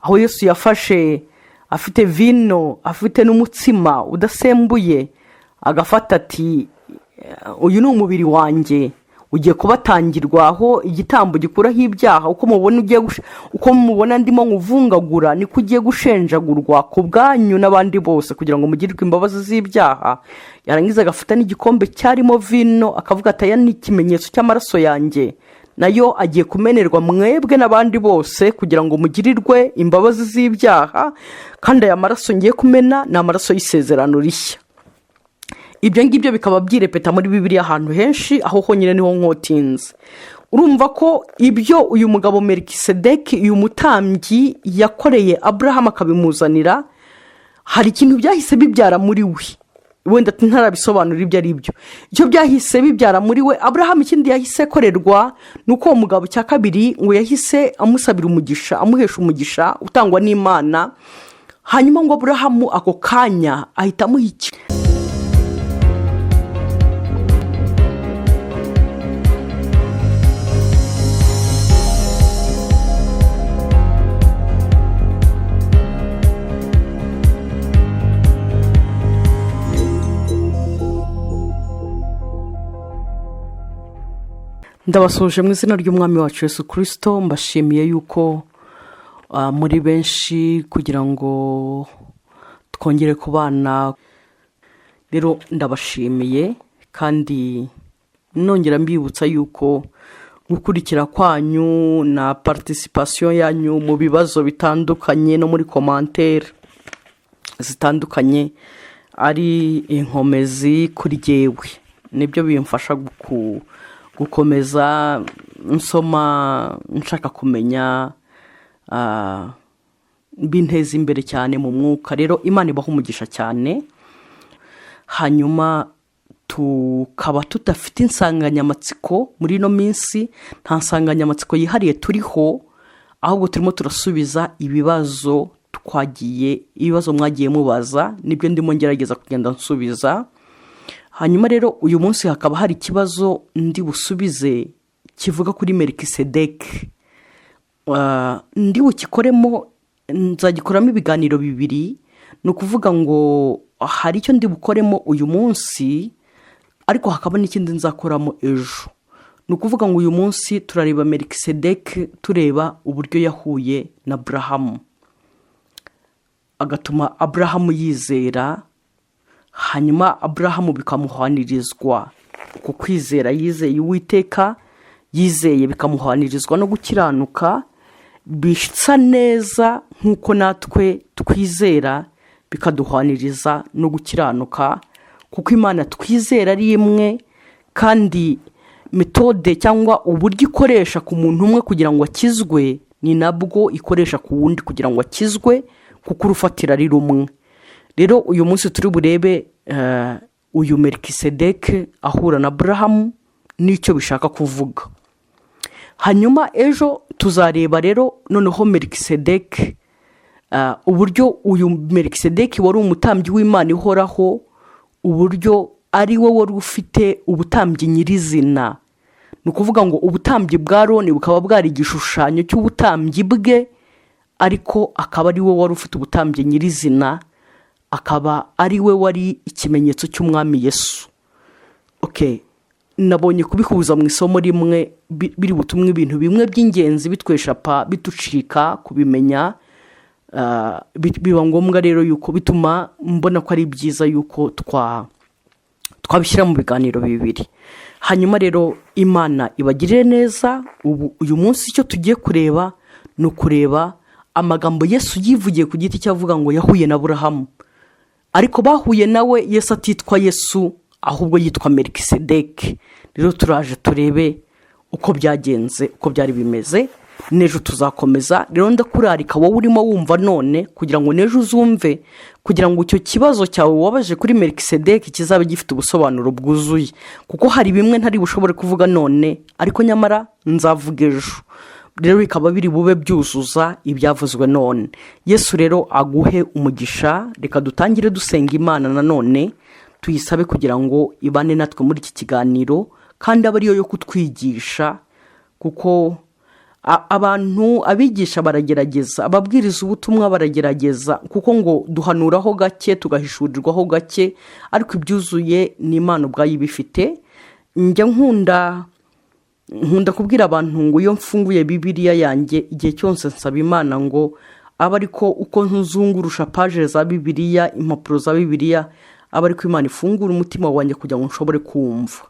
aho Yesu yafashe afite vino afite n'umutsima udasembuye agafata ati uyu ni umubiri wanjye ugiye kubatangirwa aho igitambo gikuraho ibyaha uko mubona ndimo nkuvungagura niko ugiye gushenjagurwa ku bwanyu n'abandi bose kugira ngo mugirirwe imbabazi z'ibyaha. Yarangiza agafata n'igikombe cyarimo vino akavuga ati aya ni ikimenyetso cy'amaraso yanjye nayo agiye kumenerwa mwebwe n'abandi bose kugira ngo mugirirwe imbabazi z'ibyaha, kandi aya maraso ngiye kumena ni amaraso y'isezerano rishya. Ibyo ngibyo bikaba byirepeta muri Bibiliya ahantu henshi, aho honyine niho nkotinze. Urumva ko ibyo uyu mugabo Melikisedeki uyu mutambyi yakoreye Abrahamu akabimuzanira, hari ikintu byahise bibyara muri we. Wenda ntarabisobanura ibyo ari byo. Icyo byahise bibyara muri we, Abrahamu ikindi yahise korerwa nuko uwo mugabo cya kabiri ngo yahise amusabira umugisha, amuhesha umugisha utangwa n'Imana. Hanyuma ngo Abrahamu ako kanya ahita amuha ndabasuje mu izina ry'umwami wacu Yesu Kristo. Mbashimiye yuko muri benshi kugira ngo twongere kubana. Rero ndabashimiye kandi nongera mbibutsa yuko gukurikira kwanyu na participation yanyu mu bibazo bitandukanye no muri commentaire zitandukanye ari inkomezi kuri jewe. Nibyo bimfasha gukomeza nsoma nshaka kumenya binteza imbere cyane mu mwuka. Rero Imana ibaha umugisha cyane. Hanyuma tukaba tudafite insanganyamatsiko muri no minsi, nta nsanganyamatsiko yihariye turiho, ahubwo turimo turasubiza ibibazo mwagiye mubaza, nibyo ndimo ngerageza kugenda nsubiza. Hanyuma rero uyu munsi hakaba hari ikibazo ndi busubize kivuga kuri Melikisedeki. Ndi bukikoremo, nzagikoramo ibiganiro bibiri. Ni ukuvuga ngo hari icyo ndi bukoremo uyu munsi, ariko hakaba n'ikindi nzakoramo ejo. Ni ukuvuga ngo uyu munsi turareba Melikisedeki, tureba uburyo yahuye na Abrahamu agatuma Abrahamu yizera, hanyuma Abrahamu bikamuhanirizwa ku kwizera. Yizeye Uwiteka, yizeye bikamuhanirizwa no gukiranuka bisa neza nk'uko natwe twizera bikaduhaniriza no gukiranuka, kuko Imana twizera ari imwe, kandi metode cyangwa uburyo ikoresha ku muntu umwe kugira ngo akizwe ni nabwo ikoresha ku wundi kugira ngo akizwe, kuko urufatira ari rumwe. Rero uyu munsi turi burebe uyu Melikisedeki ahura na Abrahamu n'icyo bishaka kuvuga. Hanyuma ejo tuzareba rero noneho Melikisedeki, uburyo uyu Melikisedeki wari umutambyi w'Imana ihoraho, uburyo ari we wari ufite ubutambyi nyirizina. Ni ukuvuga ngo ubutambyi bwa Aroni bukaba bwari igishushanyo cy'ubutambyi bwe, ariko akaba ari we wari ufite ubutambyi nyirizina, akaba ari we wari ikimenyetso cy'umwami Yesu. Nabonye kubihuza mu isomo rimwe biri butumwe ibintu bimwe by'ingenzi bitweshapa bitucika kubimenya. Biba ngombwa rero yuko bituma mbona ko ari byiza yuko twabishyira mu biganiro bibiri. Hanyuma rero Imana ibagirire neza. Uyu munsi icyo tugiye kureba ni ukureba amagambo Yesu yivugiye ku giti cyavuga ngo yahuye na Abrahamu, ariko bahuye nawe Yesu atitwa Yesu, ahubwo yitwa Melikisedeki. Rero turaje turebe uko byagenze, uko byari bimeze. Nejo tuzakomeza. Rero ndakurarika wowe urimo wumva none kugira ngo nejo uzumve, kugira ngo icyo kibazo cyawe wabaje kuri Melikisedeki kizabe gifite ubusobanuro bwuzuye, kuko hari bimwe ntari bushobore kuvuga none, ariko nyamara nzavuga ejo. Rero bikaba biri bube byuzuza ibyavuzwe none. Yesu rero aguhe umugisha. Reka dutangire dusenga Imana nanone, tuyisabe kugira ngo ibane natwe muri iki kiganiro, kandi aba ariyo yo kutwigisha, kuko abantu abigisha baragerageza, ababwiriza ubutumwa baragerageza, kuko ngo duhanuraho gake tugahishurirwaho gake, ariko ibyuzuye ni Imana ubwayo ibifite. njya nkunda kubwira abantu ngo iyo mfunguye Bibiliya yanjye igihe cyose nsaba Imana ngo abe ariko uko ntuzungurusha paje za Bibiliya, impapuro za Bibiliya, abe ariko Imana ifungura umutima wanjye kugira ngo nshobore kumva,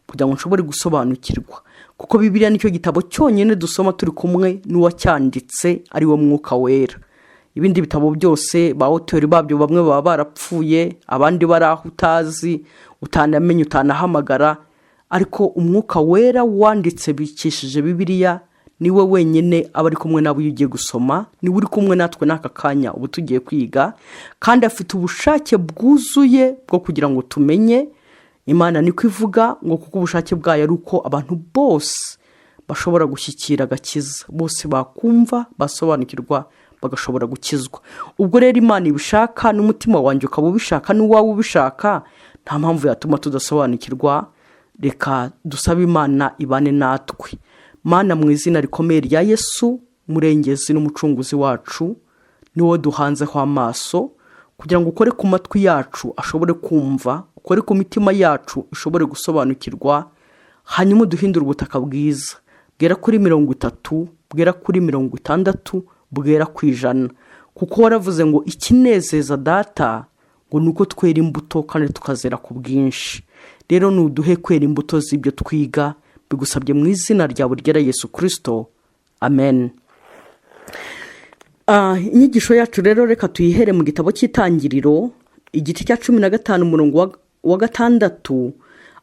kugira ngo nshobore gusobanukirwa, kuko Bibiliya nicyo gitabo cyonyine dusoma turi kumwe n'uwacyanditse ari wo Mwuka Wera. Ibindi bitabo byose ba autori babyo bamwe baba barapfuye, abandi bari aho utazi, utanamenye, utanahamagara, ariko Umwuka Wera wanditse bikishije Bibiliya niwe wenyine aba ari kumwe nabo ugiye gusoma, niwe uri kumwe natwe n'aka kanya ubu tugiye kwiga, kandi afite ubushake bwuzuye bwo kugira ngo tumenye. Imana niko ivuga ngo kuko ubushake bwayo ari uko abantu bose bashobora gushyikira agakiza, bose bakumva, basobanukirwa, bagashobora gukizwa. Ubwo rero Imana ibishaka n'umutima wanjye ukaba ubishaka n'uwawe ubishaka, nta mpamvu yatuma tudasobanukirwa. Reka dusabe Imana ibane natwe. Mana, mu izina rikomeye rya Yesu, murengezi n'umucunguzi wacu, niwo duhanzeho amaso kugira ngo ukore ku matwi yacu ashobore kumva, ukore ku mitima yacu ishobore gusobanukirwa, hanyuma uduhindure ubutaka bwiza bwera kuri 30, bwera kuri 60, bwera ku 100, kuko waravuze ngo ikinezeza data ngo nuko twera imbuto kandi tukazera ku bwinshi. Rero nuduhe kwera imbuto z'ibyo twiga, bigusabye mu izina rya ryera Yesu Kristo, amen. Inyigisho yacu rero reka tuyihere mu gitabo cy'Itangiriro igice cya 15 umurongo wa 6,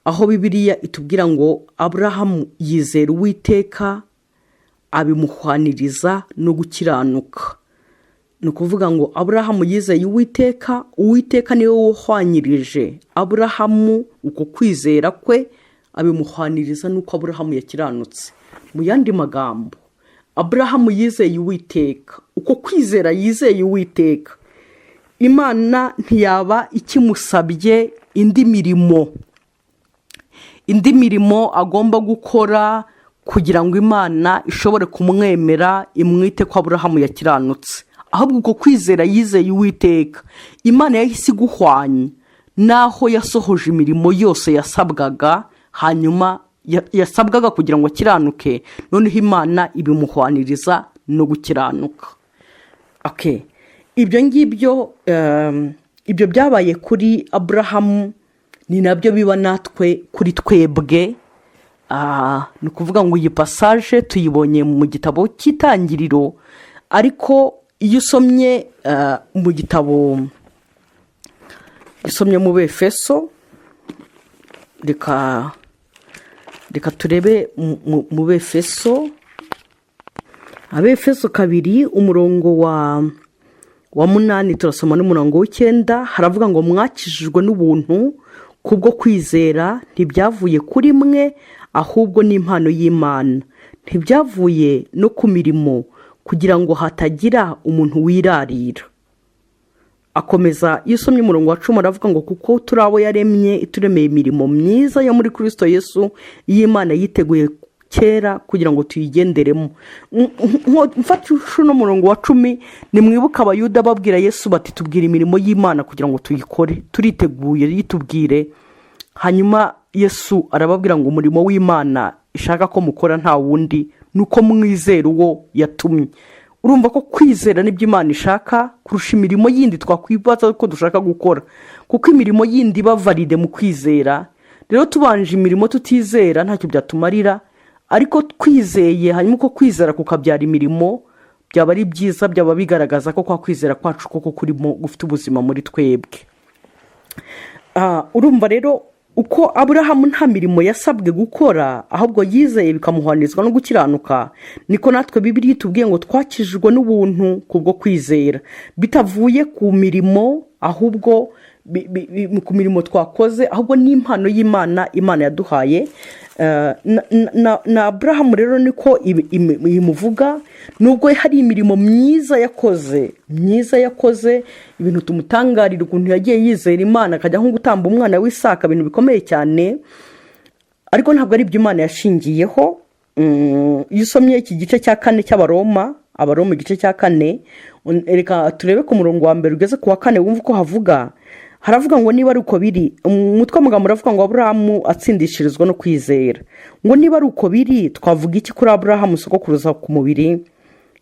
aho Bibiliya itubwira ngo Aburahamu yizera Uwiteka abimuhwaniriza no gukiranuka. Ni ukuvuga ngo Aburahamu yizeye Uwiteka, Uwiteka niwe wahwanyirije Aburahamu uko kwizera kwe, abimuhwaniriza nuko Aburahamu yakiranutse. Mu yandi magambo, Aburahamu yizeye Uwiteka, uko kwizera yizeye Uwiteka, Imana ntiyaba ikimusabye indi mirimo agomba gukora kugira ngo Imana ishobore kumwemera imwite ko Aburahamu yakiranutse. Ahubwo uko kwizera yizeye Uwiteka, Imana yahise iguhwanya naho yasohoje imirimo yose yasabwaga, hanyuma yasabwaga kugira ngo akiranuke, noneho Imana ibimuhwaniriza no gukiranuka. Ibyo ngibyo ibyo byabaye kuri Aburahamu, ni nabyo biba natwe kuri twebwe. Ni ukuvuga ngo iyi passage tuyibonye mu gitabo cy'Itangiriro, ariko iyo usomye mu gitabo, usomye mu Befeso, reka turebe mu Befeso, Abefeso 2 umurongo wa 8 turasoma n'umurongo wa 9, haravuga ngo mwakijijwe n'ubuntu kubwo kwizera, ntibyavuye kuri mwe ahubwo ni impano y'Imana, ntibyavuye no ku mirimo kugira ngo hatagira umuntu wirarira. Akomeza yisomye umurongo wa 10 aravuga ngo kuko turi abo yaremye ituremeye imirimo myiza yo muri Kristo Yesu, y'Imana yiteguye kera kugira ngo tuyigenderemo. Mfata no murongo wa 10, nimwibuka abayuda babwira Yesu bati tubwire imirimo y'Imana kugira ngo tuyikore, turiteguye yitubwire. Hanyuma Yesu arababwira ngo umurimo w'Imana ishaka ko mukora nta wundi nuko mwizera uwo yatumye. Urumva ko kwizera nibyo Imana ishaka kurusha imirimo yindi twakwibaza ko dushaka gukora, kuko imirimo yindi bavalide mu kwizera. Rero tubanje imirimo tutizera ntacyo byatumarira, ariko twizeye hanyuma ko kwizera kukabyara imirimo, byaba ari byiza, byaba bigaragaza ko kwa kwizera kwacu koko kurimo gufite ubuzima muri twebwe. Urumva rero uko Aburahamu nta mirimo yasabwe gukora, ahubwo yizeye bikamuhwanizwa no gukiranuka, niko natwe Bibiliya itubwiye ngo twakijijwe n'ubuntu kubwo kwizera, bitavuye ku mirimo, ahubwo ku mirimo twakoze, ahubwo ni impano y'Imana, Imana yaduhaye. Na Aburahamu rero niko imuvuga, nubwo hari imirimo myiza yakoze, ibintu tumutangarira ukuntu yagiye yizera Imana, akajya nko gutamba umwana w'Isaka, ibintu bikomeye cyane, ariko ntabwo ari ibyo Imana yashingiyeho. iyo usomye iki gice cya 4 cy'abaroma igice cya 4, reka turebe ku murongo wa mbere ugeze ku wa 4 wumva uko haravuga ngo niba ari uko biri, umutwe w'amagambo uravuga ngo Aburahamu atsindishirizwa no kwizera. Ngo niba ari uko biri, twavuga iki kuri Aburahamu sogokuruza ku mubiri?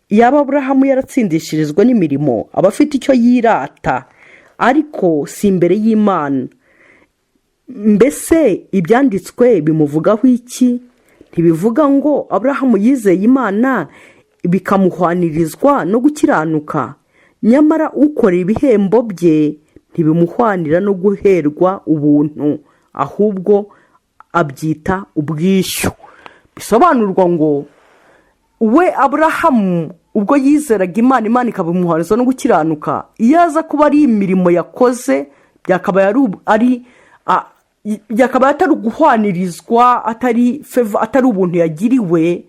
Yaba Aburahamu yaratsindishirizwa n'imirimo, aba afite icyo yirata, ariko si imbere y'Imana. Mbese ibyanditswe bimuvugaho iki? Ntibivuga ngo Aburahamu yizeye Imana bikamuhwanirizwa no gukiranuka, nyamara ukora ibihembo bye ntibimuhwanira no guherwa ubuntu, ahubwo abyita ubwishyu. Bisobanurwa ngo we Aburahamu ubwo yizeraga Imana ikabimuhwaniza no gukiranuka, iyo aza kuba ari imirimo yakoze byakabaye atari guhwanirizwa, atari ubuntu yagiriwe,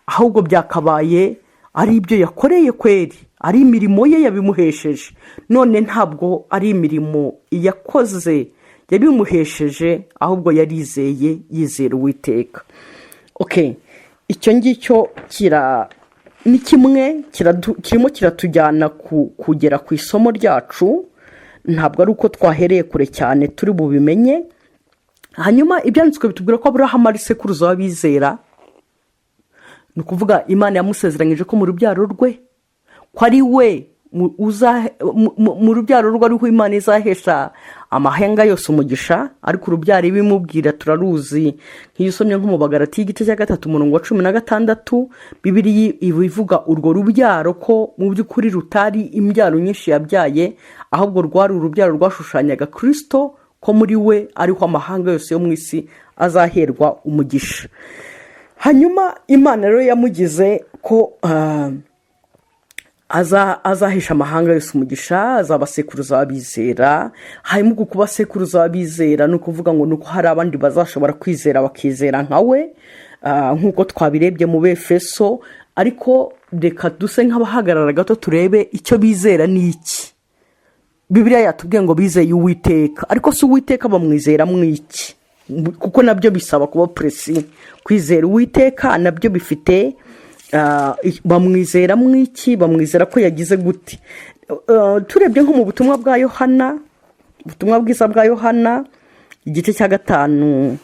ahubwo byakabaye ari ibyo yakoreye kweri, ari imirimo ye yabimuhesheje. None ntabwo ari imirimo yakoze yabimuhesheje, ahubwo yarizeye, yizera Uwiteka. Icyo ngicyo ni kimwe kirimo kiratujyana kugera ku isomo ryacu. Ntabwo ari uko twahereye kure cyane turi bubimenye. Hanyuma ibyanditswe bitubwira ko Aburahamu ari sekuruza w'abizera. Ni ukuvuga Imana yamusezeranyije ko mu rubyaro rwe, ko ari we mu rubyaro rwe ariho Imana izahesha amahanga yose umugisha. Ariko urubyaro ibimubwira turaruzi, nk'iyo usomye nko mu Bagalatiya igice cya 3 umurongo wa 16, Bibiliya ivuga urwo rubyaro ko mu by'ukuri rutari imbyaro nyinshi yabyaye, ahubwo rwari urubyaro rwashushanyaga Kristo, ko muri we ariho amahanga yose yo mu isi azaherwa umugisha. Hanyuma Imana rero yamugize ko azahesha amahanga yose umugisha, azaba sekuruza w'abizera. Hanyuma kuba sekuruza w'abizera ni ukuvuga ngo nuko hari abandi bazashobora kwizera bakizera nka we, nk'uko twabirebye mu Befeso. Ariko reka duse nk'abahagarara gato turebe icyo bizera ni iki. Bibiliya yatubwiye ngo bizeye Uwiteka, ariko si Uwiteka bamwizera mwiki? Kuko nabyo bisaba kuba presi. Kwizera Uwiteka nabyo bifite bamwizera mwiki, bamwizera ko yagize gute. Turebye nko mu butumwa bwa Yohana, ubutumwa bwiza bwa Yohana igice cya 5,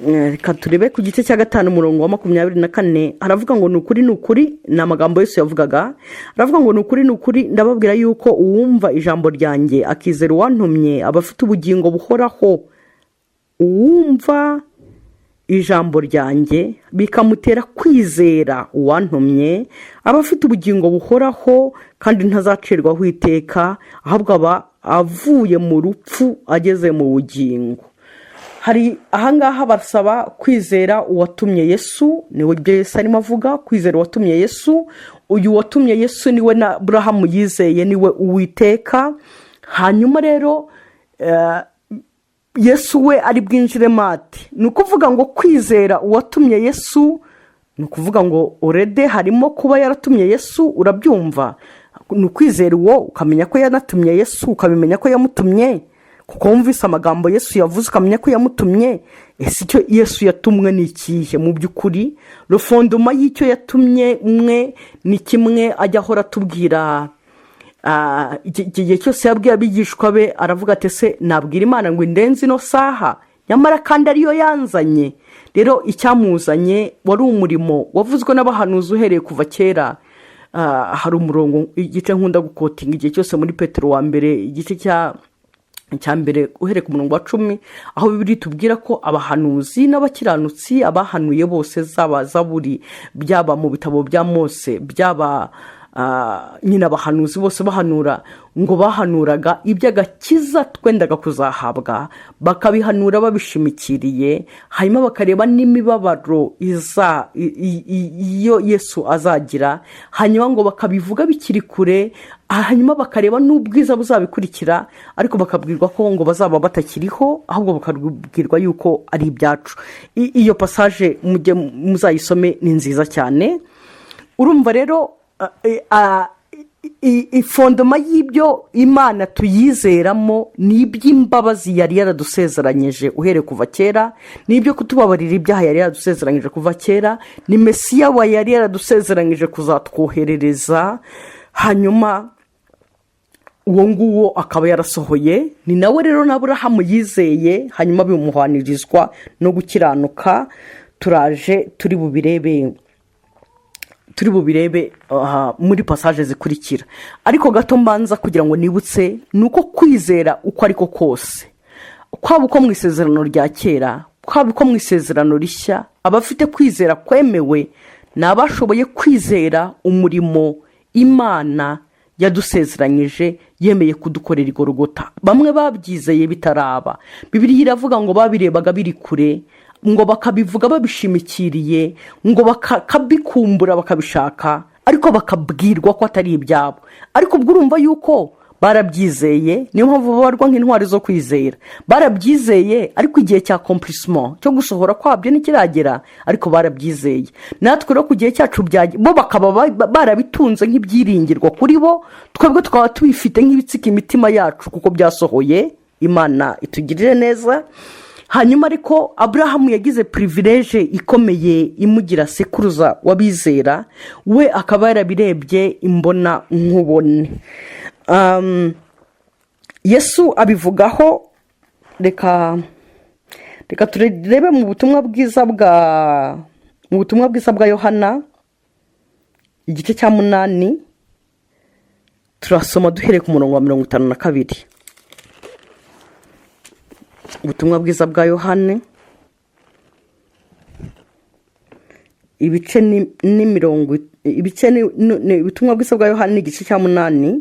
reka turebe ku gice cya 5 umurongo wa 24, haravuga ngo nukuri ni amagambo Yesu yavugaga. Haravuga ngo nukuri ndababwira yuko uwumva ijambo ryanjye akizera uwantumye aba afite ubugingo buhoraho. Uwumva ijambo ryanjye bikamutera kwizera uwantumye aba afite ubugingo buhoraho, kandi ntazacirwaho iteka, ahubwo aba avuye mu rupfu ageze mu bugingo. Hari ahangaha basaba kwizera uwatumye Yesu. Niwe Yesu arimo avuga, kwizera uwatumye Yesu. Uyu watumye Yesu niwe na Aburahamu yizeye, niwe Uwiteka. Hanyuma rero Yesu we ari bwinjire mate. Ni ukuvuga ngo kwizera uwatumye Yesu, ni ukuvuga ngo orede harimo kuba yaratumye Yesu. Urabyumva? Ni ukwizera uwo ukamenya ko yanatumye Yesu, ukabimenya ko yamutumye, kuko wumvise amagambo Yesu yavuze ukamenya ko yamutumye. Ese icyo Yesu yatumwe ni ikihe mu by'ukuri? Rufondoma y'icyo yatumye umwe ni kimwe ajya ahora atubwira. Igihe cyose yabwiye abigishwa be aravuga ati ese nabwira Imana ngo indenze ino saha, nyamara kandi ariyo yanzanye. Rero icyamuzanye wari umurimo wavuzwe n'abahanuzi uhereye kuva kera. Hari umurongo igice nkunda gukotinga igihe cyose muri Petero wa mbere igice cya mbere uhereye ku murongo wa 10, aho Bibiliya tubwira ko abahanuzi n'abakiranutsi abahanuye bose, zaba Zaburi, byaba mu bitabo bya Mose, byaba nyina abahanuzi bose bahanura, ngo bahanuraga iby'agakiza twendaga kuzahabwa, bakabihanura babishimikiriye. Hanyuma bakareba n'imibabaro iyo Yesu azagira, hanyuma ngo bakabivuga bikiri kure, hanyuma bakareba n'ubwiza buzabikurikira, ariko bakabwirwa ko ngo bazaba batakiriho, ahubwo bakabwirwa yuko ari ibyacu. Iyo passage muzayisome, ni nziza cyane. Urumva rero ifondoma y'ibyo Imana tuyizeramo ni iby'imbabazi yari yaradusezeranyije uhereye kuva kera, n'ibyo kutubabarira ibyaha yari yaradusezeranyije kuva kera, ni Mesiya wa yari yaradusezeranyije kuzatwoherereza, hanyuma uwo nguwo akaba yarasohoye. Ni nawe rero na Aburahamu yizeye, hanyuma bimuhanirizwa no gukiranuka. Turaje turi bubirebe muri pasaje zikurikira, ariko gato mbanza kugira ngo nibutse nuko kwizera uko ariko kose, kwaba uko mu isezerano rya kera, kwaba uko mu isezerano rishya, abafite kwizera kwemewe ni abashoboye kwizera umurimo Imana yadusezeranyije yemeye kudukorera igorogota. Bamwe babyizeye bitaraba, Bibiliya iravuga ngo babirebaga biri kure, ngo bakabivuga babishimikiriye, ngo bakabikumbura bakabishaka, ariko bakabwirwa ko atari ibyabo. Ariko ubwo urumva yuko barabyizeye, niyo mpamvu babarwa nk'intwari zo kwizera. Barabyizeye, ariko igihe cya accomplishment cyo gusohora kwabyo ntikiragera, ariko barabyizeye. Natwe rero ku gihe cyacu bo bakaba barabitunze nk'ibyiringirwa kuri bo, twebwe tukaba tubifite nk'ibitsika imitima yacu kuko byasohoye. Imana itugirire neza. Hanyuma ariko Aburahamu yagize privilege ikomeye imugira sekuruza w'abizera, we akaba yarabirebye imbona nkubone. Yesu abivugaho, reka turebe mu butumwa bwiza bwa Yohana igice cya 8, turasoma duhereye ku murongo wa 52. Ubutumwa bwiza bwa Yohana ubutumwa bwiza bwa Yohana igice cya 8,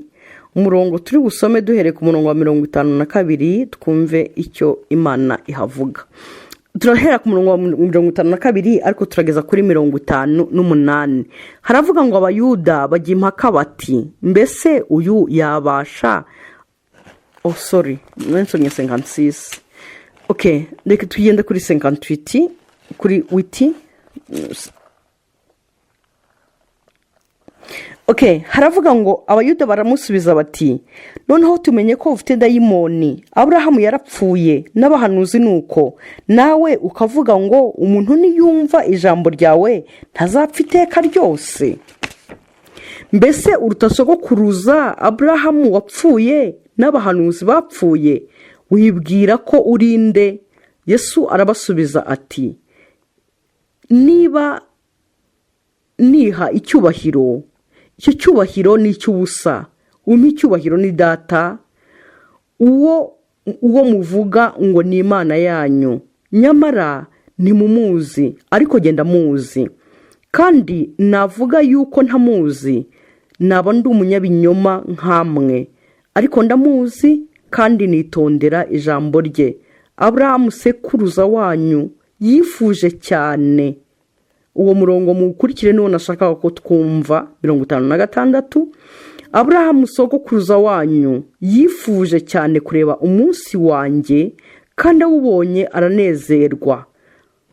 umurongo turi busome duhereye ku murongo wa 52, twumve icyo Imana ihavuga. Turahera ku murongo wa 52 ariko turageza kuri 58. Haravuga ngo Abayuda bajya impaka bati, mbese uyu yabasha nensonye 56. Okay, reka tugende kuri 58, kuri witi. Okay, haravuga ngo Abayuda baramusubiza bati, noneho tumenye ko ufite dayimoni. Aburahamu yarapfuye n'abahanuzi nuko, nawe ukavuga ngo umuntu niyumva ijambo ryawe ntazapfa iteka ryose. Mbese uruta sogokuruza Aburahamu wapfuye n'abahanuzi bapfuye, wibwira ko urinde? Yesu arabasubiza ati, niba niha icyubahiro, icyo cyubahiro ni icy'ubusa. Umpa icyubahiro ni Data, uwo muvuga ngo ni Imana yanyu, nyamara ntimumuzi, ariko genda muzi. Kandi navuga yuko ntamuzi, naba ndi umunyabinyoma nkamwe, ariko ndamuzi kandi nitondera ijambo rye. Aburahamu sekuruza wanyu yifuje cyane. Uwo murongo mukurikire niwo nashakaga ko twumva. 56. Aburahamu sogokuruza wanyu yifuje cyane kureba umunsi wanjye, kandi awubonye aranezerwa.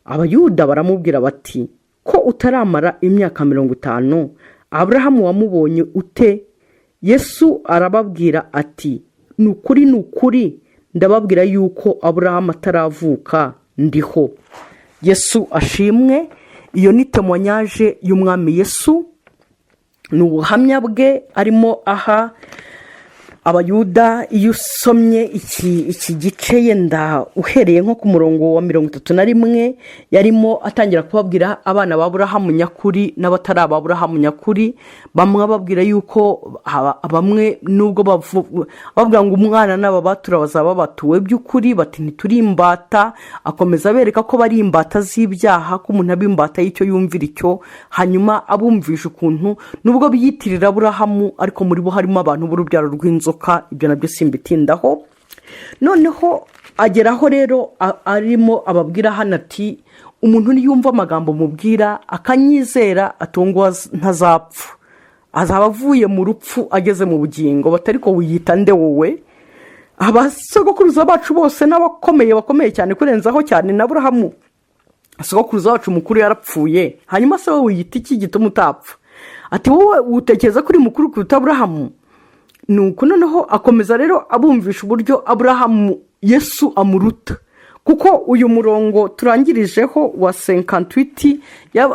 Abayuda baramubwira bati, ko utaramara imyaka 50, Aburahamu wamubonye ute? Yesu arababwira ati, nukuri ndababwira yuko Aburahamu ataravuka ndiho. Yesu ashimwe. Iyo ni témoignage y'umwami Yesu, ni ubuhamya bwe arimo aha Abayuda. Iyo usomye iki gice yenda uhereye nko ku murongo wa 31, yarimo atangira kubabwira abana ba Aburahamu nyakuri n'abatari Aburahamu nyakuri. Bamwe babwira yuko bamwe nubwo bavuga ngo umwana n'ababatura bazaba batuwe by'ukuri, bati ntituri imbata. Akomeza bereka ko bari imbata z'ibyaha, ko umuntu abimbata y'icyo yumvira icyo, hanyuma abumvisha ukuntu nubwo biyitirira Aburahamu ariko muri bo harimo abantu b'urubyaro rw'inzoka. Ibyo nabyo simbitindaho. Noneho ageraho rero arimo ababwira hano ati, umuntu niyumva amagambo mubwira akanyizera atungwa ntazapfa, azaba avuye mu rupfu ageze mu bugingo. Batari ko wiyita nde wowe? Abasogokuruza bacu bose bakomeye cyane kurenzaho cyane na Aburahamu, sogokuruza wacu mukuru yarapfuye, hanyuma se wowe wiyita iki gituma utapfa? ati wowe utekereza kuri mukuru kuruta Aburahamu? Nuko noneho akomeza rero abumvisha uburyo Aburahamu Yesu amuruta, kuko uyu murongo turangirijeho wa 58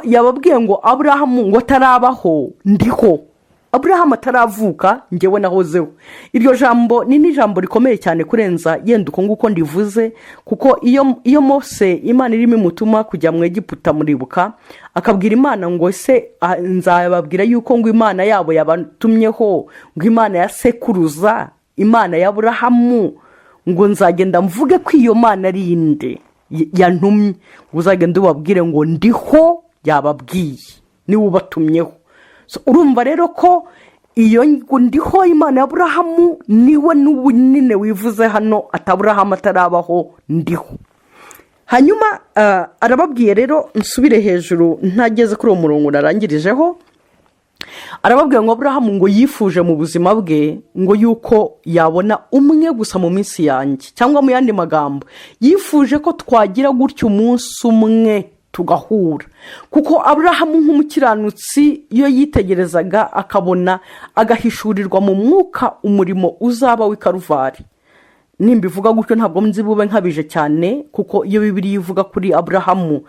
yababwiye ngo Aburahamu ngo atarabaho ndiho, Aburahamu ataravuka njyewe nahozeho. Iryo jambo ni n'ijambo rikomeye cyane kurenza yenda uko nguko ndivuze, kuko iyo Mose Imana irimo imutuma kujya mu Egiputa muribuka, akabwira Imana ngo se nzababwira yuko ngo Imana yabo yabatumyeho, ngo Imana ya sekuruza, Imana ya Aburahamu, ngo nzagenda mvuge ko iyo Mana ari inde yantumye, ngo uzagenda ubabwire ngo ndiho yababwiye niwe ubatumyeho. Urumva rero ko iyo ndiho Imana ya Aburahamu niwe n'ubunini wivuze hano, ataburahamu atarabaho ndiho. Hanyuma arababwiye rero, nsubire hejuru ntageze kuri uwo murongo narangirijeho, arababwira ngo Aburahamu ngo yifuje mu buzima bwe ngo yuko yabona umwe gusa mu minsi yanjye, cyangwa mu yandi magambo yifuje ko twagira gutyo umunsi umwe tugahura, kuko Aburahamu nk'umukiranutsi iyo yitegerezaga akabona agahishurirwa mu mwuka umurimo uzaba w'i Karuvari. Nimbivuga gutyo ntabwo nzi bube nkabije cyane, kuko iyo Bibiliya ivuga kuri Aburahamu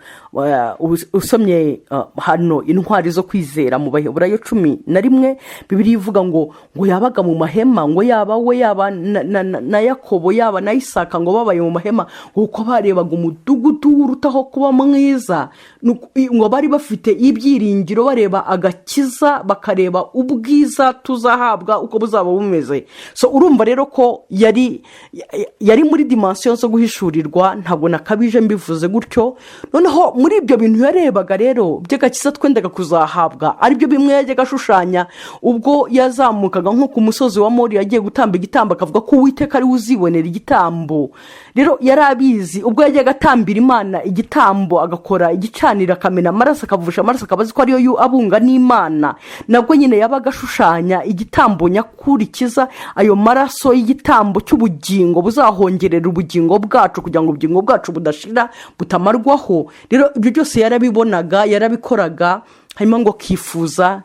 usomye hano intwari zo kwizera mu Baheburayo 11, Bibiliya ivuga ngo yabaga mu mahema, ngo yaba we yaba na Yakobo yaba na Isaka ngo babaye mu mahema, kuko barebaga umudugudu urutaho kuba mwiza, ngo bari bafite ibyiringiro, bareba agakiza, bakareba ubwiza tuzahabwa uko buzaba bumeze. So urumva rero ko yari muri dimension zo guhishurirwa, ntabwo nakabije mbivuze gutyo. Noneho muri ibyo bintu yarebaga rero by'agakiza twendaga kuzahabwa, aribyo bimwe yajyaga ashushanya ubwo yazamukaga nko ku musozi wa Muri yagiye gutamba igitambo, akavuga ko Uwiteka ari uzibonera igitambo. Rero yarabizi ubwo yajyaga atambira Imana igitambo, agakora igicanira, akamena amaraso, akavusha amaraso, akabazi ko ariyo abunga n'Imana, nabwo nyine yabaga ashushanya igitambo nyakurikiza, ayo maraso y'igitambo cy'ubugingo buzahongerera ubugingo bwacu kugira ngo ubugingo bwacu budashira butamarwaho. Rero ibyo byose yarabibonaga, yarabikoraga, hanyuma ngo kifuza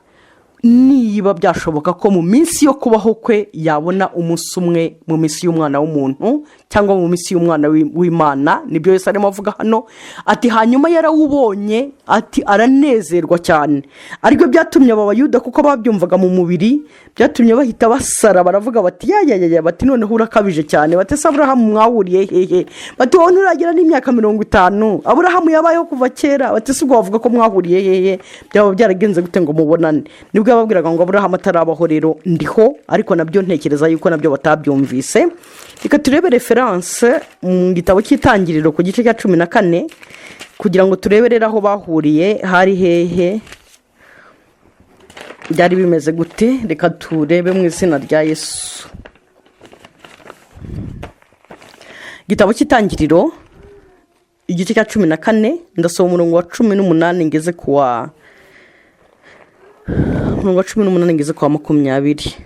niba byashoboka ko mu minsi yo kubaho kwe yabona umunsi umwe mu minsi y'umwana w'umuntu, cyangwa mu minsi y'umwana w'Imana. Nibyo Yesu arimo avuga hano, ati hanyuma yarawubonye, ati aranezerwa cyane. Aribyo byatumye aba Bayuda, kuko babyumvaga mu mubiri, byatumye bahita basara, baravuga bati ya bati noneho urakabije cyane, bati se Aburahamu mwahuriye hehe? Bati wowe nturagira n'imyaka 50, Aburahamu yabayeho kuva kera, bati se ubwo bavuga ko mwahuriye hehe? Byaba byaragenze gute ngo mubonane? Nibwo babwiraga ngo Aburahamu atarabaho rero ndiho, ariko nabyo ntekereza yuko nabyo batabyumvise. Reka turebe reference mu gitabo cy'Itangiriro ku gice cya 14 kugira ngo turebe rero aho bahuriye hari hehe, byari bimeze gute. Reka turebe mu izina rya Yesu. Gitabo cy'Itangiriro igice cya 14 ndasoma umurongo wa 18 ngeze kuwa 20.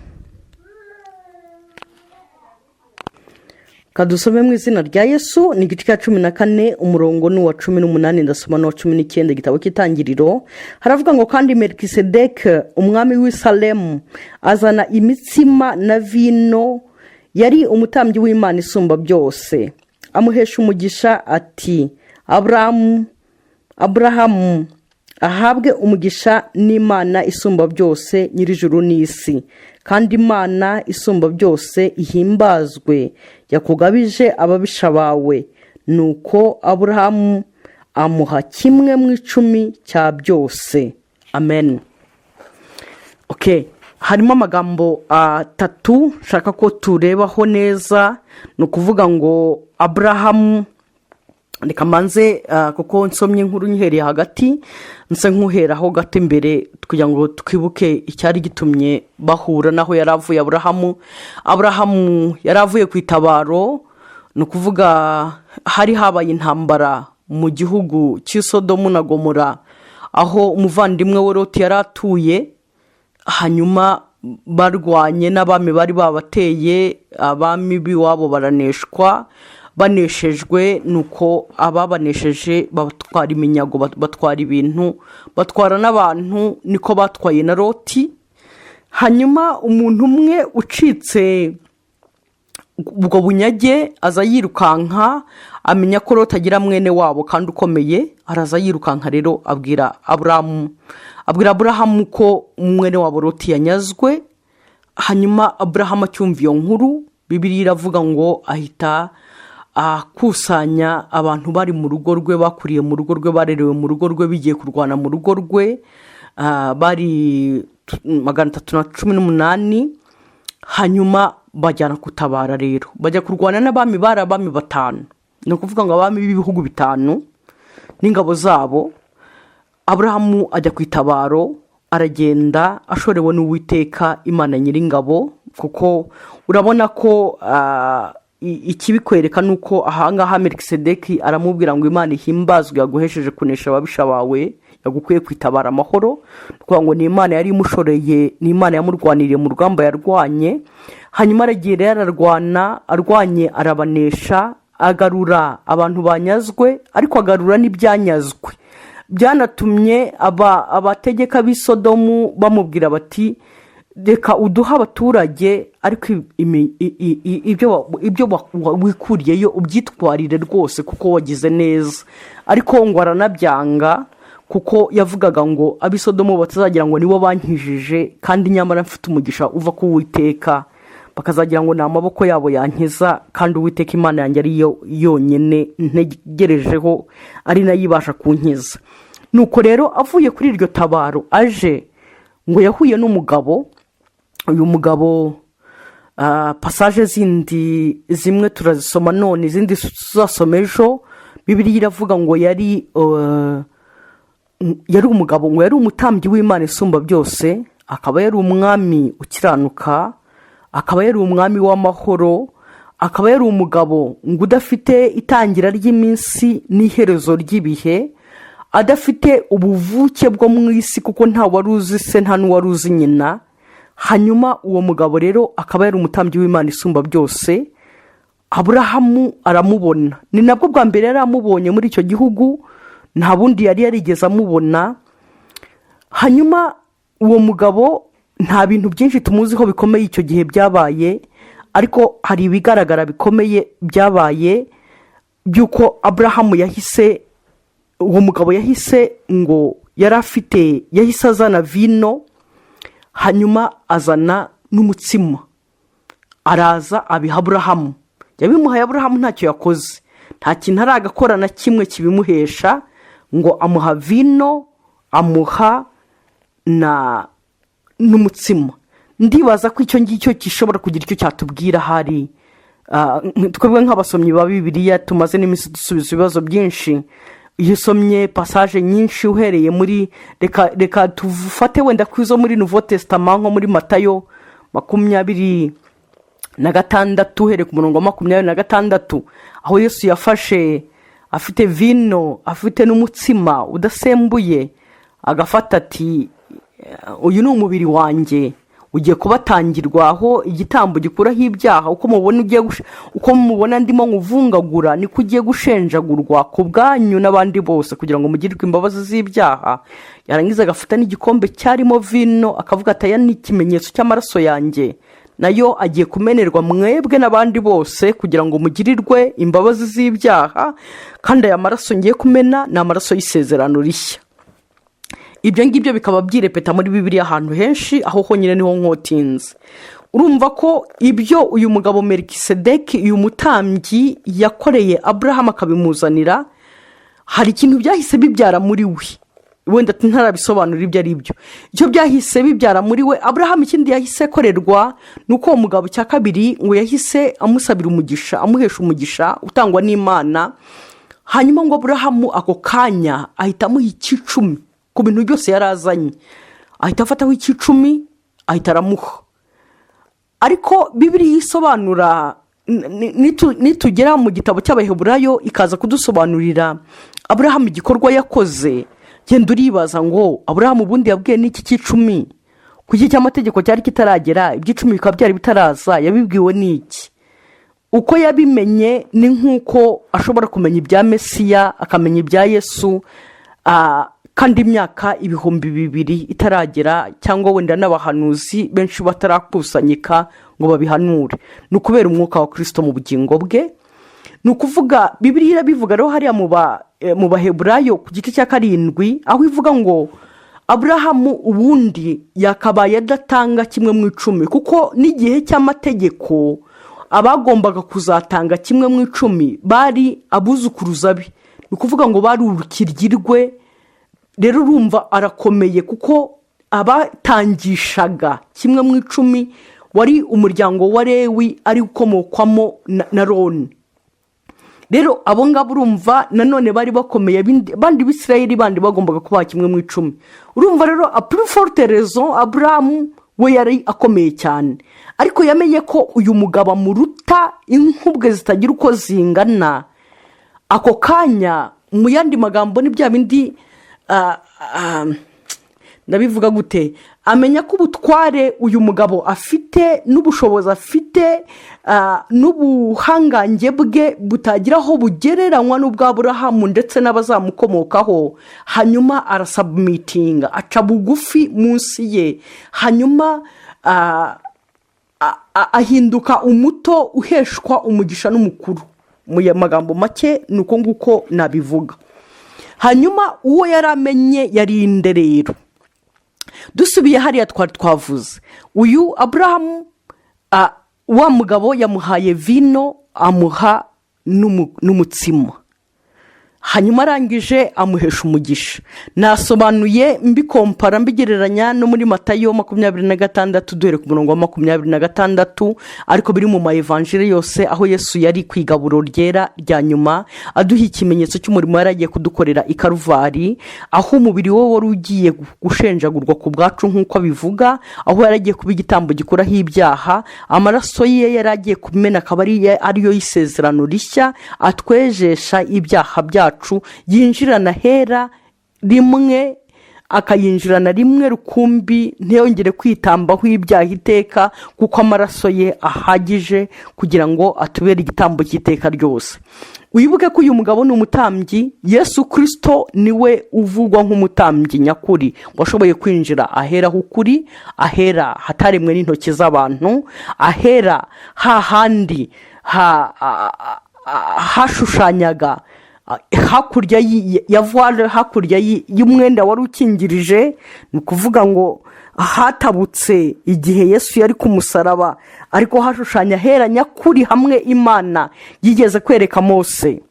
Kadusome mu izina rya Yesu. Ni igice cya 14 umurongo ni wa 18 ndasoma no 19. Gitabo cy'Itangiriro haravuga ngo kandi Melikisedeki umwami w'i Salemu azana imitsima na vino, yari umutambyi w'Imana isumba byose, amuhesha umugisha ati Aburahamu ahabwe umugisha n'Imana isumba byose nyir'ijuru n'isi, kandi Imana isumba byose ihimbazwe, yakugabije ababisha bawe. Nuko Aburahamu amuha kimwe mu 10 cya byose. Amen. Okay, harimo amagambo 3 nshaka ko turebaho neza. No kuvuga ngo Aburahamu, reka manze kuko nsomye inkuru nyihereye hagati, nse nkuheraho gato imbere kugira ngo twibuke icyari gitumye bahura naho yaravuye Aburahamu yaravuye ku itabaro. No kuvuga hari habaye intambara mu gihugu cy'Isodomu na Gomora, aho umuvandimwe we Loti yaratuye, hanyuma barwanye n'abami bari babateye, abami biwabo baraneshwa, baneshejwe nuko ababanesheje batwara iminyago, batwara ibintu, batwara n'abantu, niko batwaye na Loti. Hanyuma umuntu umwe ucitse ubwo bunyage aza yirukanka, amenya ko Loti agira mwene wabo kandi ukomeye, araza yirukanka rero abwira Aburahamu ko mwene wabo Loti yanyazwe. Hanyuma Aburahamu acyumva iyo nkuru, Bibiliya iravuga ngo ahita akusanya abantu bari mu rugo rwe, bakuriye mu rugo rwe, barerewe mu rugo rwe, bigiye kurwana mu rugo rwe, bari 318. Hanyuma bajyana kutabara rero, bajya kurwana n'abami, bari abami 5, ni ukuvuga ngo abami b'ibihugu 5 n'ingabo zabo. Aburahamu ajya ku itabaro, aragenda ashorewe n'Uwiteka Imana Nyiringabo, kuko urabona ko ikibikwereka nuko ahangaha Melikisedeki aramubwira ngo Imana ihimbazwe yaguhesheje kunesha ababisha bawe, yagukuye kwitabara amahoro. Kuko ngo ni Imana yari imushoreye, ni Imana yamurwaniriye mu rugamba yarwanye. Hanyuma aragira arwanye arabanesha, agarura abantu banyazwe, ariko agarura n'ibyanyazwe. Byanatumye abategeka b'i Sodomu bamubwira bati reka uduha abaturage, ariko ibyo wikuriyeyo ubyitwarire rwose kuko wagize neza. Ariko ngo aranabyanga, kuko yavugaga ngo ab'i Sodomu batazagira ngo nibo bankijije, kandi nyamara mfite umugisha uva ku Uwiteka, bakazagira ngo ni amaboko yabo yankiza, kandi Uwiteka Imana yanjye ari yo yonyine ntegerejeho, ari nayo ibasha kunkiza. Nuko rero avuye kuri iryo tabaro aje, ngo yahuye n'umugabo. Uyu mugabo pasaje zimwe turazisoma none, izindi tuzasoma ejo. Bibiliya iravuga ngo yari umugabo, ngo yari umutambyi w'Imana isumba byose, akaba yari umwami ukiranuka, akaba yari umwami w'amahoro, akaba yari umugabo ngo udafite itangira ry'iminsi n'iherezo ry'ibihe, adafite ubuvuke bwo mu isi, kuko nta wari uzi se, nta n'uwari uzi nyina. Hanyuma uwo mugabo rero akaba yari umutambyi w'Imana isumba byose. Aburahamu aramubona, ni nabwo bwa mbere yari amubonye muri icyo gihugu, nta bundi yari yarigeze amubona. Hanyuma uwo mugabo nta bintu byinshi tumuziho bikomeye icyo gihe byabaye, ariko hari ibigaragara bikomeye byabaye by'uko Aburahamu uwo mugabo yahise azana vino, hanyuma azana n'umutsima, araza abiha Aburahamu. Yabimuhaye Aburahamu ntacyo yakoze, nta kintu aragakora na kimwe kibimuhesha, ngo amuha vino, amuha n'umutsima. Ndibaza ko icyo ngicyo gishobora kugira icyo cyatubwira. Hari twebwe nk'abasomyi ba Bibiliya tumaze n'iminsi dusubiza ibibazo byinshi. Iyo usomye pasaje nyinshi uhereye muri, reka tufate wenda kwizo muri Nouveau Testament, nko muri Matayo 26, uhereye ku murongo wa 26, aho Yesu yafashe afite vino, afite n'umutsima udasembuye, agafata ati uyu ni umubiri wanjye ugiye kubatangirwa, aho igitambo gikuraho ibyaha. Uko mubona ndimo nkuvungagura, niko ugiye gushenjagurwa ku bwanyu n'abandi bose, kugira ngo mugirirwe imbabazi z'ibyaha. Yarangiza agafata n'igikombe cyarimo vino, akavuga ati aya ni ikimenyetso cy'amaraso yanjye, nayo agiye kumenerwa mwebwe n'abandi bose, kugira ngo mugirirwe imbabazi z'ibyaha, kandi aya maraso ngiye kumena ni amaraso y'isezerano rishya. Ibyo ngibyo bikaba byirepeta muri Bibiliya ahantu henshi, aho honyine niho nkotinze. Urumva ko ibyo uyu mugabo Melikisedeki, uyu mutambyi, yakoreye Aburahamu akabimuzanira, hari ikintu byahise bibyara muri we. Wenda ntarabisobanura ibyo ari byo. Icyo byahise bibyara muri we, Aburahamu ikindi yahise korerwa nuko uwo mugabo cya kabiri ngo yahise amusabira umugisha, amuhesha umugisha utangwa n'Imana. Hanyuma ngo Aburahamu ako kanya ahita amuha 10 ku bintu byose yarazanye, ahita afataho 10 ahita aramuha. Ariko Bibiliya isobanura, nitugera mu gitabo cy'Abaheburayo ikaza kudusobanurira Aburahamu igikorwa yakoze, genda uribaza ngo Aburahamu ubundi yabwiye n'iki 10, kuki cy'amategeko cyari kitaragera, 10 bikaba byari bitaraza, yabibwiwe n'iki? uko yabimenye ni nk'uko ashobora kumenya ibya Mesiya akamenya ibya Yesu, kandi imyaka 2000 itaragera, cyangwa wenda n'abahanuzi benshi batarakusanyika ngo babihanure. Ni ukubera umwuka wa Kristo mu bugingo bwe. Ni ukuvuga Bibiliya irabivuga rero hariya mu Baheburayo ku gice cya 7 aho ivuga ngo Aburahamu ubundi yakabaye adatanga 1/10, kuko n'igihe cy'amategeko abagombaga kuzatanga 1/10 bari abuzukuruza be. Ni ukuvuga ngo bari urukiryi. Rero urumva arakomeye, kuko abatangishaga 1/10 wari umuryango wa Lewi ari ukomokwamo na Roni. Rero abo ngabo urumva nanone bari bakomeye, bandi Bisirayeli bandi bagombaga kubaha 1/10. Urumva rero a plus forte raison Abraham we yari akomeye cyane, ariko yamenye ko uyu mugabo amuruta inkubwe zitagira uko zingana. Ako kanya mu yandi magambo ni bya bindi ndabivuga gute, amenya ko ubutware uyu mugabo afite n'ubushobozi afite n'ubuhangange bwe butagira aho bugereranywa n'ubwa Aburahamu ndetse n'abazamukomokaho. Hanyuma arasubmitinga, aca bugufi munsi ye, hanyuma ahinduka umuto uheshwa umugisha n'umukuru. Mu magambo make nuko nguko nabivuga. Hanyuma uwo yaramenye yarinde. Rero dusubiye hariya twavuze uyu Aburahamu, wa mugabo yamuhaye vino amuha n'umutsima, hanyuma arangije amuhesha umugisha. Nasobanuye mbikompara mbigereranya no muri Matayo 26 duhere ku murongo wa 26, ariko biri mu maevanjile yose aho Yesu yari kwigaburo ryera rya nyuma aduha ikimenyetso cy'umurimo yaragiye kudukorera i Karuvari, aho umubiri we wari ugiye gushenjagurwa ku bwacu nk'uko bivuga, aho yaragiye kuba igitambo gikuraho ibyaha, amaraso ye yaragiye kumena, akaba ariyo y'isezerano rishya atwejesha ibyaha byacu, yinjirana hera rimwe akayinjirana rimwe rukumbi, ntiyongere kwitambaho ibyaha iteka, kuko amaraso ye ahagije kugira ngo atubere igitambo cy'iteka ryose. Wibuke ko uyu mugabo ni umutambyi. Yesu Kristo niwe uvugwa nk'umutambyi nyakuri washoboye kwinjira ahera h'ukuri, ahera hataremwe n'intoki z'abantu, ahera hahandi hashushanyaga hakurya ya voile, hakurya y'umwenda wari ukingirije. Ni ukuvuga ngo hatabutse igihe Yesu yari ku musaraba, ariko hashushanya hera nyakuri hamwe Imana yigeze kwereka Mose.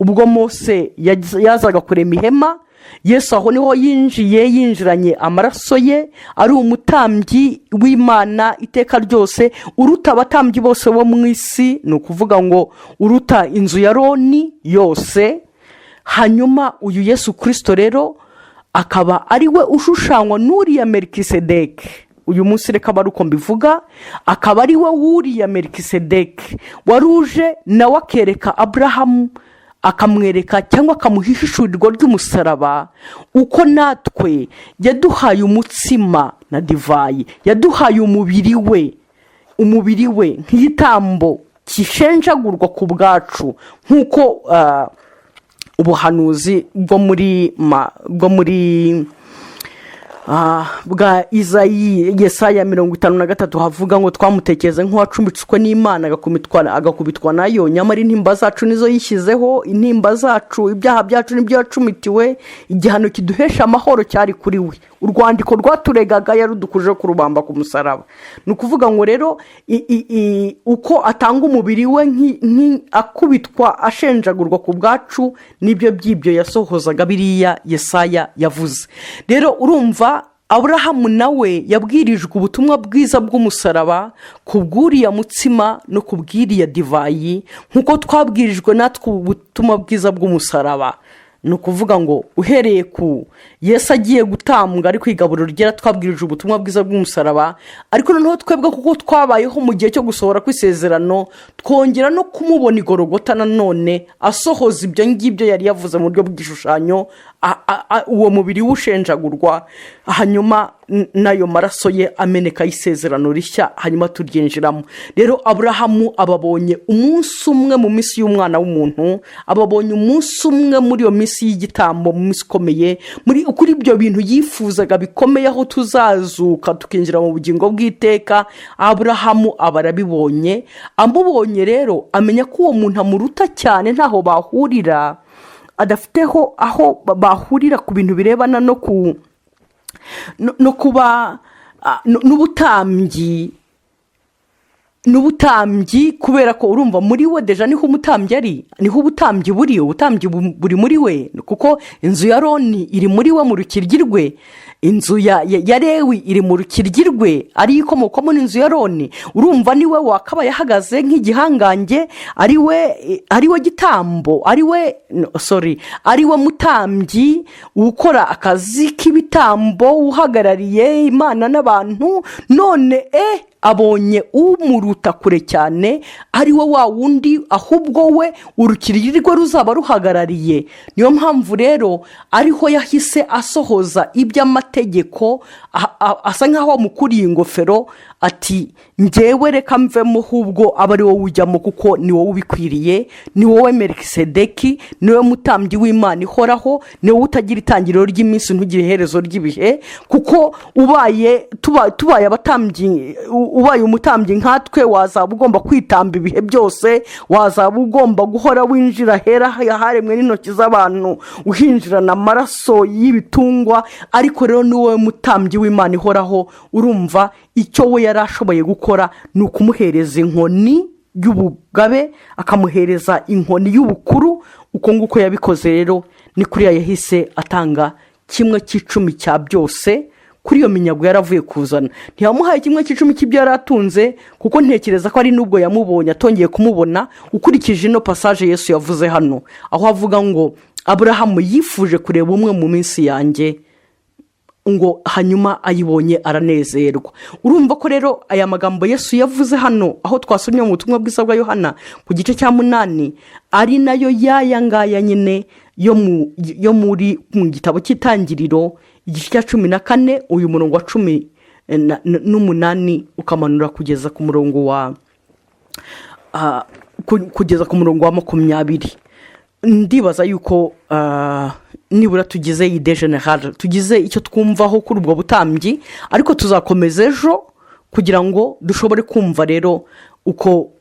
Ubwo Mose yazaga kurema ihema, Yesu aho niho yinjiranye amaraso ye, ari umutambyi w'Imana iteka ryose, uruta abatambyi bose bo mu isi. Ni ukuvuga ngo uruta inzu ya Roni yose. Hanyuma uyu Yesu Kristo rero akaba ari we ushushanywa n'uriya Melikisedeki. Uyu munsi reka baruko mbivuga, akaba ari we wuriya Melikisedeki waruje nawe akereka Aburahamu, akamwereka cyangwa akamuhishurirwa ry'umusaraba, uko natwe yaduhaye umutsima na divayi, yaduhaye umubiri we nk'igitambo kishenjagurwa ku bwacu, nk'uko ubuhanuzi bwo muri bwa Yesaya 53 havuga ngo twamutekereze nk'uwacumbitswe n'Imana agakubitwa nayo, nyamara intimba zacu nizo yishyizeho, intimba zacu, ibyaha byacu nibyo yacumitiwe, igihano kiduhesha amahoro cyari kuri we, urwandiko rwaturegaga yarudukuje ku rubamba ku musaraba. Ni ukuvuga ngo rero uko atanga umubiri we akubitwa ashenjagurwa ku bwacu, nibyo by'ibyo yasohozaga biriya Yesaya yavuze. Rero urumva Aburahamu nawe yabwirijwe ubutumwa bwiza bw'umusaraba, kubw'uriya mutsima no kubw'iriya divayi, nk'uko twabwirijwe natwe ubutumwa bwiza bw'umusaraba. Ni ukuvuga ngo uhereye ku Yesu agiye gutambwa ari kwigaburo ryera, twabwirije ubutumwa bwiza bw'umusaraba, ariko noneho twebwe kuko twabayeho mu gihe cyo gusohora kw'isezerano, twongera no kumubona igorogota nanone asohoza ibyo ngibyo yari yavuze mu buryo bw'igishushanyo, uwo mubiri w'ushenjagurwa, hanyuma n'ayo maraso ye ameneka y'isezerano rishya, hanyuma turyinjiramo. Rero Aburahamu ababonye umunsi umwe mu minsi y'umwana w'umuntu, ababonye umunsi umwe muri iyo minsi y'igitambo, mu minsi ikomeye, kuri ibyo bintu yifuzaga bikomeye, aho tuzazuka tukinjira mu bugingo bw'iteka. Aburahamu aba arabibonye, amubonye rero amenya ko uwo muntu amuruta cyane, ntaho bahurira, adafiteho aho bahurira ku bintu birebana no kuba n'ubutambyi, kubera ko urumva muri we deja niho umutambyi ari, niho ubutambyi buri muri we, kuko inzu ya Aroni iri muri we mu rukiryi rwe, inzu ya Lewi iri mu rukiryi rwe, ari ikomokwamo n'inzu ya Aroni. Urumva niwe wakabaye ahagaze nk'igihangange, ari we gitambo, ari we mutambyi ukora akazi k'ibitambo, uhagarariye Imana n'abantu. None abonye umuruta kure cyane, ari we wa wundi, ahubwo we urukiryi rwe ruzaba ruhagarariye. Niyo mpamvu rero ariho yahise asohoza iby'amategeko, asa nk'aho amukuriye ingofero, ati njyewe reka mvemo, ahubwo aba ari wowe ujyamo, kuko ni wowe ubikwiriye, ni wowe Melikisedeki, ni wowe mutambyi w'Imana ihoraho, ni wowe utagira itangiriro ry'iminsi, ntugire iherezo ry'ibihe. Kuko tubaye abatambyi, ubaye umutambyi nkatwe, wazaba ugomba kwitamba ibihe byose, wazaba ugomba guhora winjira hera haremwe n'intoki z'abantu, uhinjirana amaraso y'ibitungwa. Ariko rero ni wowe mutambyi w'Imana ihoraho. Urumva icyo we yari ashoboye gukora ni ukumuhereza inkoni y'ubugabe, akamuhereza inkoni y'ubukuru. Uko nguko yabikoze rero, ni kuriya yahise atanga 1/10 cya byose kuri iyo minyago yaravuye kuzana. Ntiyamuhaye 1/10 cy'ibyo yaratunze, kuko ntekereza ko ari nubwo yamubonye atongeye kumubona, ukurikije ino passage Yesu yavuze hano, aho avuga ngo Aburahamu yifuje kureba umwe mu minsi yanjye, ngo hanyuma ayibonye aranezerwa. Urumva ko rero aya magambo Yesu yavuze hano, aho twasomye mu butumwa bwiza bwa Yohana ku gice cya 8, ari nayo yayangaya nyine yo muri mu gitabo cy'itangiriro igice cya 14, uyu murongo wa 18 ukamanura kugeza ku murongo wa 20. Ndibaza yuko nibura tugize ide generale, tugize icyo twumvaho kuri ubwo butambyi, ariko tuzakomeza ejo kugira ngo dushobore kumva rero uko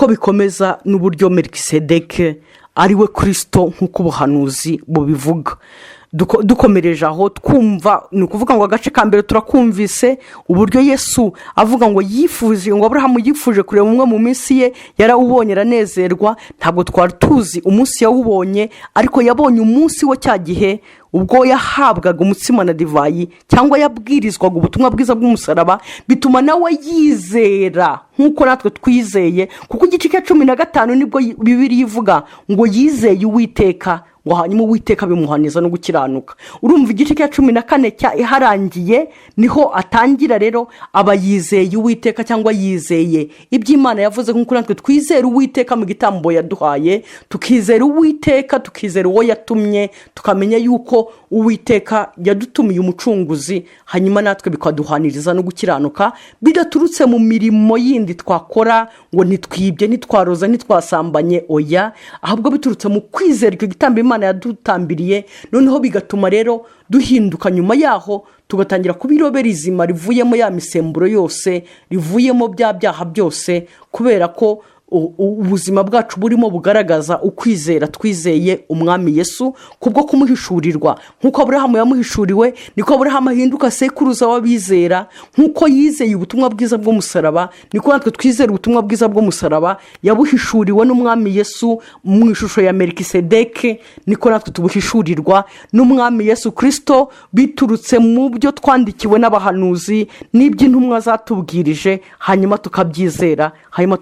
bikomeza n'uburyo Melikisedeki ari we Kristo nk'uko ubuhanuzi bubivuga. Dukomereje aho twumva, ni ukuvuga ngo agace ka mbere turakumvise uburyo Yesu avuga ngo Aburahamu yifuje kureba umwe mu minsi ye, yarawubonye aranezerwa. Ntabwo twari tuzi umunsi yawubonye, ariko yabonye umunsi wo cya gihe ubwo yahabwaga umutsima na divayi, cyangwa yabwirizwaga ubutumwa bwiza bw'umusaraba, bituma nawe yizera nk'uko natwe twizeye. Kuko igice cya 15 nibwo Bibiliya ivuga ngo yizeye Uwiteka, ngo hanyuma Uwiteka bimuhaniza no gukiranuka. Urumva igice cya 14 harangiye, niho atangira rero aba yizeye Uwiteka, cyangwa yizeye iby'Imana yavuze, nk'uko natwe twizera Uwiteka mu gitambo yaduhaye, tukizera Uwiteka, tukizera uwo yatumye, tukamenya yuko Uwiteka yadutumiye umucunguzi, hanyuma natwe bikaduhaniriza no gukiranuka, bidaturutse mu mirimo yindi twakora, ngo ntitwibye, ntitwaroza, ntitwasambanye, oya, ahubwo biturutse mu kwizera icyo gitambo Imana yadutambiriye. Noneho bigatuma rero duhinduka nyuma yaho, tugatangira kubirobera izima rivuyemo ya misemburo yose, rivuyemo bya byaha byose, kubera ko ubuzima bwacu burimo bugaragaza ukwizera twizeye umwami Yesu kubwo kumuhishurirwa. Nk'uko Aburahamu yamuhishuriwe, niko Aburahamu ahinduka sekuruza w'abizera. Nk'uko yizeye ubutumwa bwiza bw'umusaraba, niko natwe twizera ubutumwa bwiza bw'umusaraba. Yabuhishuriwe n'umwami Yesu mu ishusho ya Melikisedeki, niko natwe tubuhishurirwa n'umwami Yesu Kristo, biturutse mu byo twandikiwe n'abahanuzi n'iby'intumwa zatubwirije, hanyuma tukabyizera, hanyuma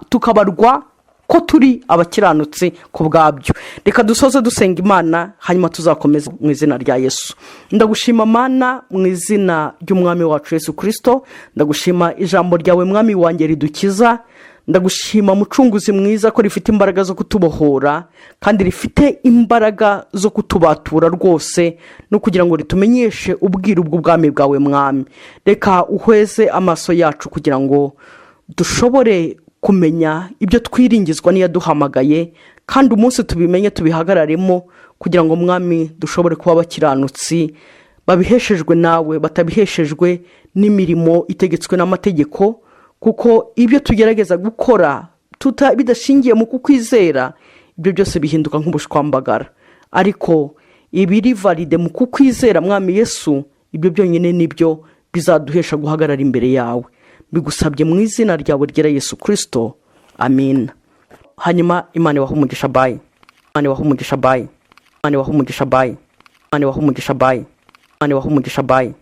tukabarwa ko turi abakiranutsi ku bwabyo. Reka dusoze dusenga Imana, hanyuma tuzakomeza mu izina rya Yesu. Ndagushima Mana, mu izina ry'umwami wacu Yesu Kristo. Ndagushima ijambo ryawe mwami wanjye ridukiza. ndagushima mucunguzi mwiza ko rifite imbaraga zo kutubohora kandi rifite imbaraga zo kutubatura rwose no kugira ngo ritumenyeshe ubwiru bw'ubwami bwawe mwami. Reka uhweze amaso yacu kugira ngo dushobore kumenya ibyo twiringizwa n'iyaduhamagaye, kandi umunsi tubimenye tubihagararemo kugira ngo mwami dushobore kuba abakiranutsi babiheshejwe nawe, batabiheshejwe n'imirimo itegetswe n'amategeko, kuko ibyo tugerageza gukora bidashingiye mu kukwizera ibyo byose bihinduka nk'ubushwambagara, ariko ibiri valide mu kukwizera mwami Yesu, ibyo byonyine nibyo bizaduhesha guhagarara imbere yawe. Bigusabye mu izina ryawe ryera Yesu Kristo, amen. Hanyuma Imana ibahe umugisha, bye. Imana ibahe umugisha, bye. Imana ibahe umugisha, bye. Imana ibahe umugisha, bye. Imana ibahe umugisha, bye.